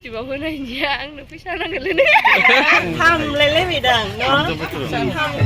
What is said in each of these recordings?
chỉ bảo hôm nay nhang được phía sau đang lên đấy thăm lên lấy vị đằng nó thăm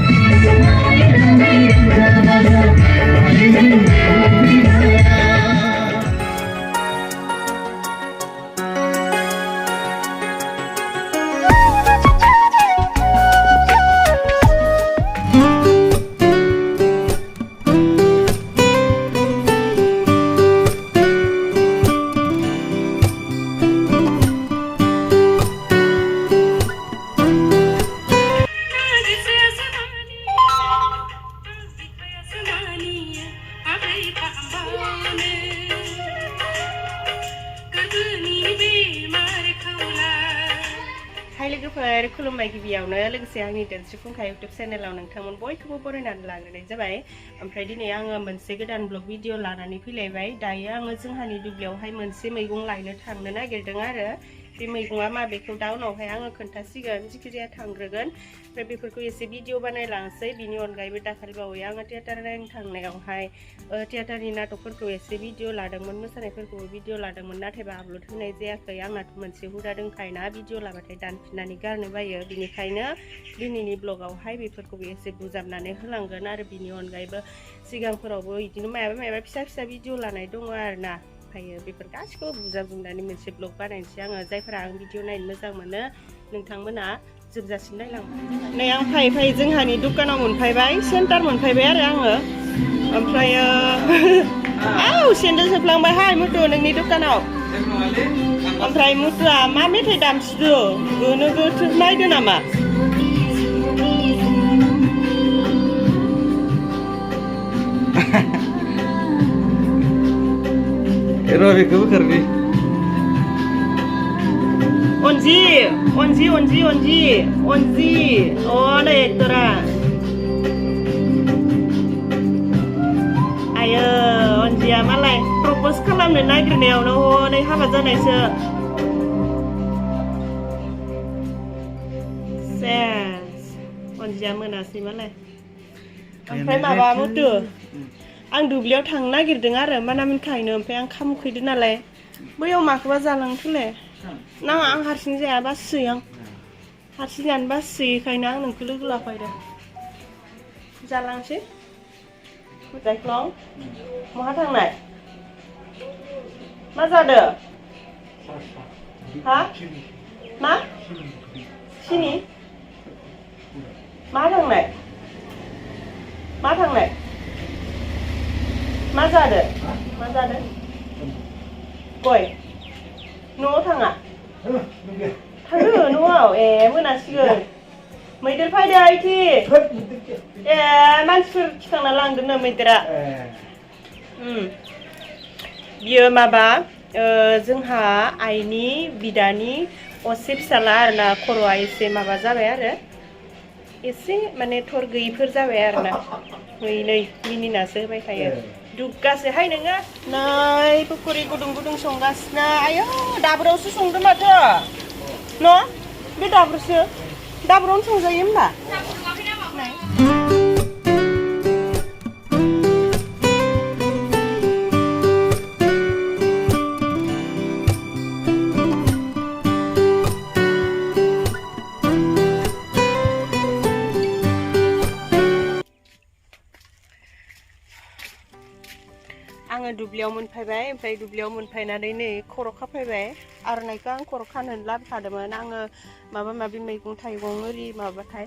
लोगोफोर खुलुमबाय गिबियावनो लोगोसे आंनि dance फुंखा YouTube चेनेलाव नोंथांमोन बयखौबो बरायनानै लाग्रोनाय जाबाय। ओमफ्राय दिनै आङो मोनसे गोदान ब्लग भिडिअ लानानै फैलायबाय। दायो आङो जोंहानि दुब्लियावहाय मोनसे मैगं लायनो थांनो नागिरदों आरो बे मैगङा मा बेखौ दा उनावहाय आङो खोन्थासिगोन जिखिजाया थांग्रोगोन। ओमफ्राय बेफोरखौ एसे भिडिअ बानायलांसै। बिनि अनगायैबो दाखालिबावै आङो थियेटार नायनो थांनायावहाय थियेटारनि नाटकफोरखौ एसे भिडिअ लादोंमोन, मोसानायफोरखौबो भिडिअ लादोंमोन, नाथायबा आपल'ड होनाय जायाखै। आंनाथ' मोनसे हुदा दंखायोना भिडिअ लाबाथाय दानफिननानै गारनो बायो। बिनिखायनो दिनैनि ब्लगावहाय बेफोरखौबो एसे बुजाबनानै होलांगोन आरो बिनि अनगायैबो सिगांफोरावबो बिदिनो माबा फिसा फिसा भिडिअ लानाय दङ आरोना। ओमफ्रायो बेफोर गासिखौबो बुजाबजोबनानै मोनसे ब्लग बानायनोसै आङो। जायफोरा आं भिडिअ नायनो मोजां मोनो नोंथांमोना जोबजासिम नायलांबाय। नै आं फैयै जोंहानि दखानाव मोनफैबाय, सेन्टार मोनफैबाय आरो आङो। ओमफ्रायो औ सेन्देल जोबलांबायहाय मुथु नोंनि दखानाव। ओमफ्राय मुथुआ मा मेथाइ दामसिदो गोनो गोथो नायदो नामा? बेखौबो खारबि Onji oh नै एक्टरा आयो अनजिया मालाय प्रप'ज खालामनो नागिरनायावनो हनै हाबा जानायसो सेस अनजिया मोनासै मालाय। ओमफ्राय माबा मुथु आं दुब्लियाव थांनो नागिरदों आरो मानामिन खाहैनो। ओमफ्राय आं खाम उखैदों नालाय बैयाव माखौबा जालांथोंलै नाङा आं हारसिं जाया बासोयो आं हारसिं जानो बासोयो बेखायनो आं नोंखौ लोगो लाफायदों। जालांसै जायख्लं बहा थांनाय मा जादों हा मा सिनि मा थांनाय मा जादों गय न'आव थाङा थाङो न'आव ए मोनासिगोन मैदेर फैदो आइथि ए मानसिफोर थिखांना लांदोंनो मैदेरा। बियो माबा जोंहा आइनि बिदानि असे फिसाला आरोना। खर'आ एसे माबा जाबाय आरो एसे माने थर गैयिफोर जाबाय आरोना। नै मिनिनासो होबाय थायो दुगासोहाय नोङो। नै पकरि गुदुं गुदुं संगासिनो। आयौ दाबोरावसो संदों माथो न' बे दाबोरावनो संजायो होमबा। आङो दुब्लियाव मोनफैबाय। ओमफ्राय दुब्लियाव मोनफैनानै नै खर' खाफैबाय। आर'नाइखौ आं खर' खानो लाबोखादोंमोन। आङो माबा माबि मैगं थाइगं ओरै माबाथाय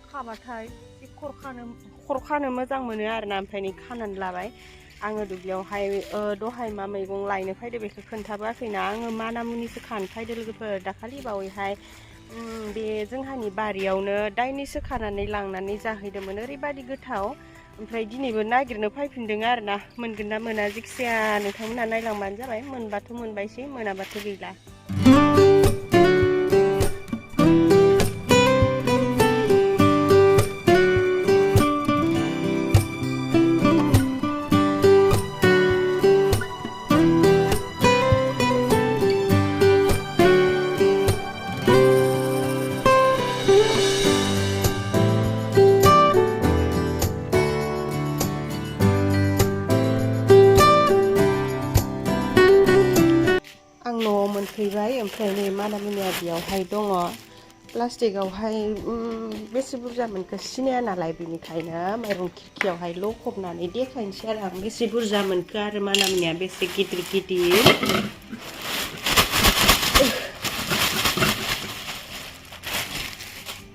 खाबाथाय खर' खानो मोजां मोनो आरोना। ओमफ्राय नै खानानै लाबाय। आङो दुब्लियावहाय दहाय मा मैगं लायनो फैदो बेखौ खोन्थाबोआखैना। आङो मानामुनिसो खानो फैदो लोगोफोर। दाखालि बावैहाय बे जोंहानि बारियावनो दाइनिसो खानानै लांनानै जाहैदोंमोन, ओरैबायदि गोथाव। ओमफ्राय दिनैबो नागिरनो फैफिनदों आरोना। मोनगोन ना मोना जिखिजाया नोंथांमोनहा नायलांबानो जाबाय। मोनबाथ' मोनबायसै, मोनाबाथ' गैला। सफैबाय ओमफ्राय नै मादामुनिया बेयावहाय दङ प्लास्टिकआवहाय बेसे बुरजा मोनखो सिनाया नालाय बेनिखायनो माइरं खिरखियावहाय लखबनानै देखायनोसै आरो आं बेसे बुरजा मोनखो आरो मादामुनिया बेसे गिदिर गिदिर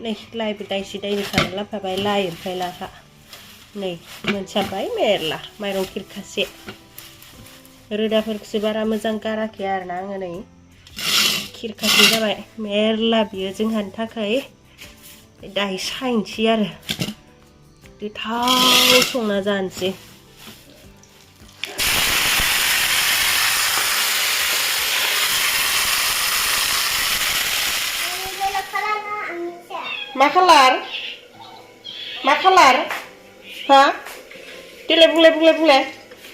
नै लाइबो दाइसे दाइनै खाना लाफाबाय लाइ ओमफ्राय लाफा नै मोनसाबबाय मेरला माइरं खिरखासे रोदाफोरखौसो बारा मोजां गाराखै आरोना आङो नै खिरखासे जाबाय मेरला बियो जोंहानि थाखाय दायो सायनोसै आरो गोथाव संना जानोसै मा खालार हा देलाय बुंलाय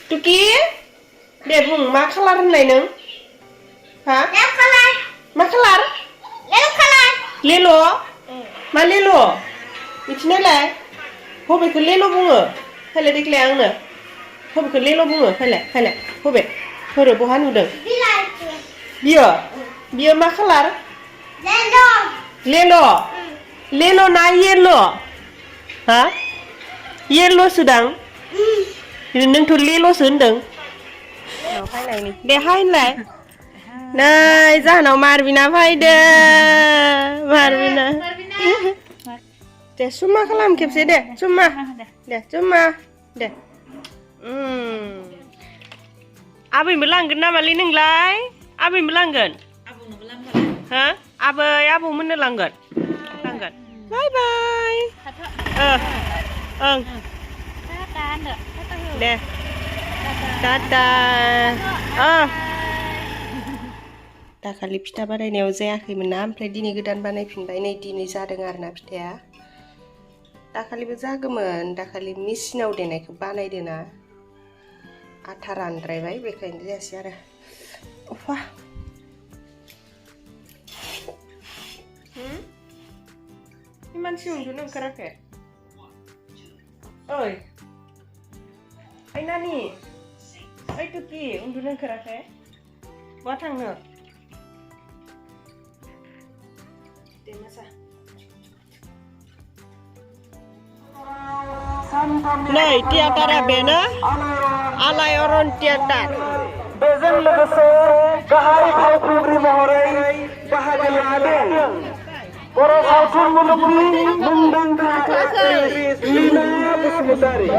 तुकि दे बुं मा खालार होननाय नों हा मा खालार लेल' मा लेल' मिथिनायलाय बबेखौ लेल' बुङो फैलाय देग्लाय आंनो बबेखौ लेल' बुङो फैलाय बबे फोरो बहा नुदों बियो मा खालार लेल' ना येल' हा येल'सो दां नोंथ' लेल'सो होनदों दे हाय होनलाय नै जाहोनाव मारबिना फैदो मारबिना दे सुमा खालाम खेबसे दे सुमा दे आबैबो लांगोन नामालै नोंलाय आबैबो लांगोन हो आबौ मोननो लांगोन बाय बाय ओं दे टाटा दाखालि फिथा बानायनायाव जायाखैमोन ना ओमफ्राय दिनै गोदान बानायफिनबाय नै दिनै जादों आरोना फिथाया दाखालिबो जागौमोन दाखालि मेसिनाव देनायखौ बानायदो ना आथा रानद्रायबाय बेखायनो जायासै आरो अफा मानसि उन्दुनो ओंखाराखै ओइ नानि ओइ तुकि उन्दुनो ओंखाराखै बहा थांनो दे मोसा नै थियेटारा बेनो आलायारन थियेटार बेजों लोगोसे गाहाय फावखुंग्रि महरै बाहागो लादों बर' सावथुन मुलुगनि मुंदांखा actress Leena Basumatary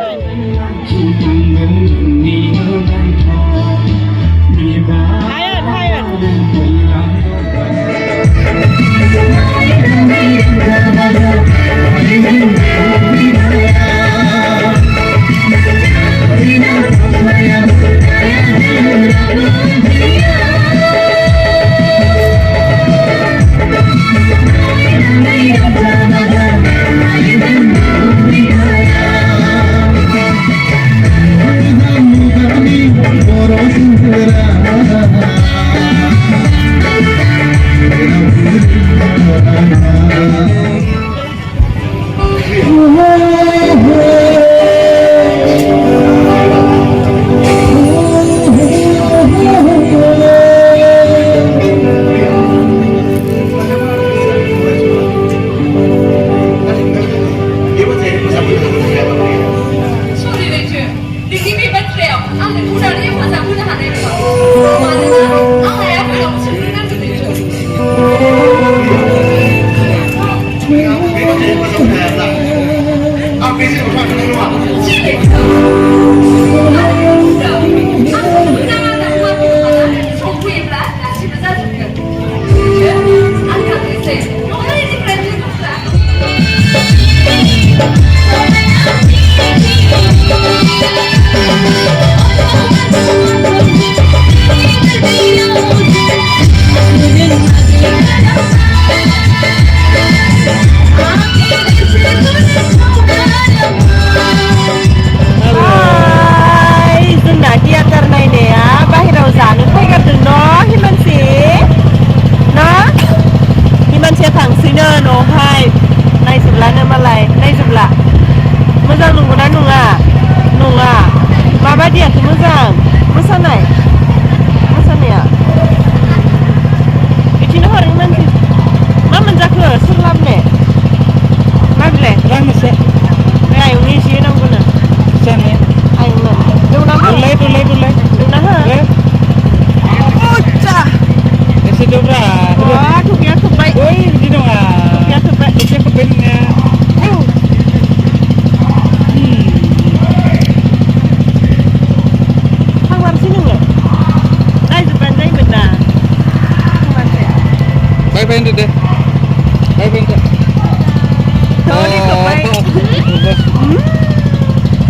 deh. Rang sih. Ayo ni sih nam guna. Sana. Ayo nam. Dulu nam. Dulai. Dulu nam. Ocha. Ese dobra. Wah, tu biar tu baik. Oi, di dong ah. Biar tu baik. Ese kebennya. Hang war sini nggak? Dai depan dai benda. Bye deh. Bye deh. Thôi đi cậu bay.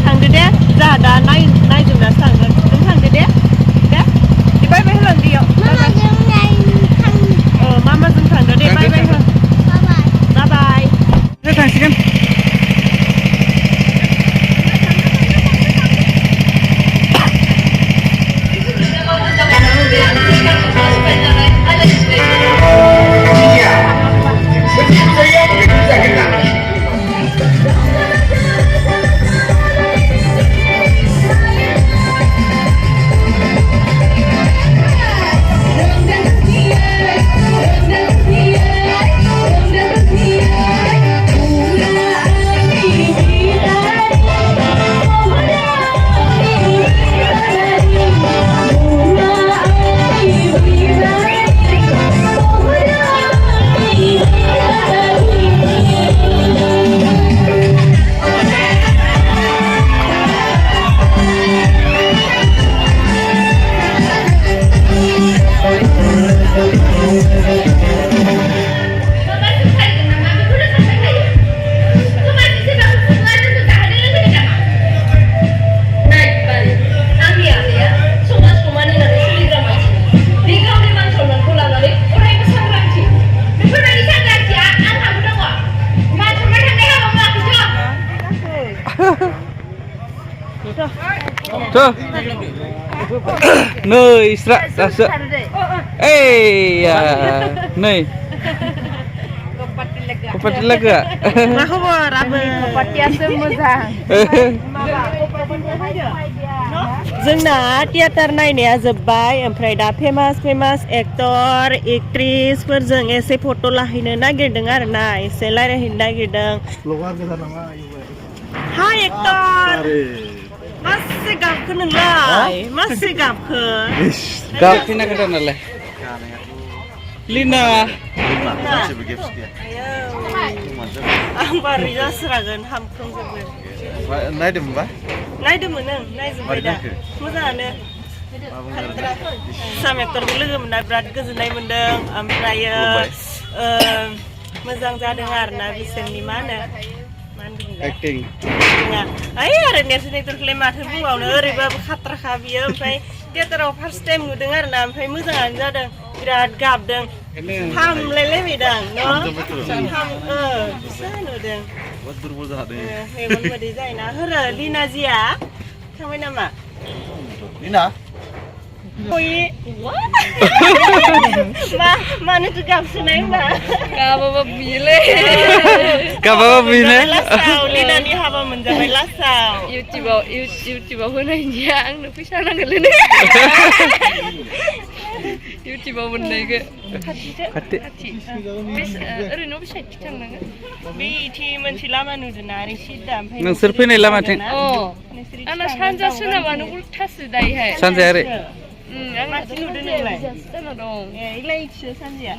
Thằng đứa đét, ra đã nay dùng đãสั่งrồi. Đúng thằng đứa đét. Đét. Đi bay bay lần đi ạ. Mama dùng này thằng Mama dùng thằng đứa đét bay bay hơn. bye bye. Bye bye. Thế thằng xin. Tuh. Nơi Isra rasa. Ya. Nih. Kopat lega. Nah, khबर apa? Kopatiasnya मोजां. जोंना theatre नायनाया जोब्बाय ओमफ्राय दा famous actor एक्ट्रिसफोरजों एसे फट' लाहैनो नागिरदों आरो ना एसे रायज्लायहैनो नागिरदों हाय एक्टर मासे गाबखो नोंलाय मासे गाबखो Gapin na kada nalay. Lina. आं बारै जास्रागोन हामख्रंजोबो Naidem ba? नायदोंमोन नों नायजोब्बाय दा मोजाङानो साम एक्टरबो लोगो मोनना बिराद गोजोननाय मोनदों ओमफ्रायो मोजां जादों आरोना बिसोरनि मा होनदोंलाय Acting. ओइ आरो नेरसोन एक्टरखौलाय माथो बुंबावनो ओरैबाबो खाथ्राखा बियो ओमफ्राय थिएटाराव फार्स्ट टाइम नुदों आरोना ओमफ्राय मोजाङानो जादों बिराद गाबदों हामलायलायबायदां न' बिसो नुदों मेगन मोदै जायोना होरो लिना जिया थांबाय नामा Lina. मानोथो गाबसोनाय होनबा गाबाबा बियोलै Kabawa bina. लास्टाव लिनानि हाबा मोनजाबाय लास्टाव इउटुबाव होनायनिया आंनो फैसा नांगोनलै नो इउटुबाव मोननायखो Kati. ओरैनो बेसाइडथि थांनांगोन बे इथि मोनसे लामा नुदोंना ओरै सिदा ओमफ्राय Nोंसोर फैनाय लामाथिं आंना सानजा सोनाबानो उल्थासो दायोहाय सानजायारि आंना नुदों नोंलाय जाना दं ए इलाय इथिसो सानजाया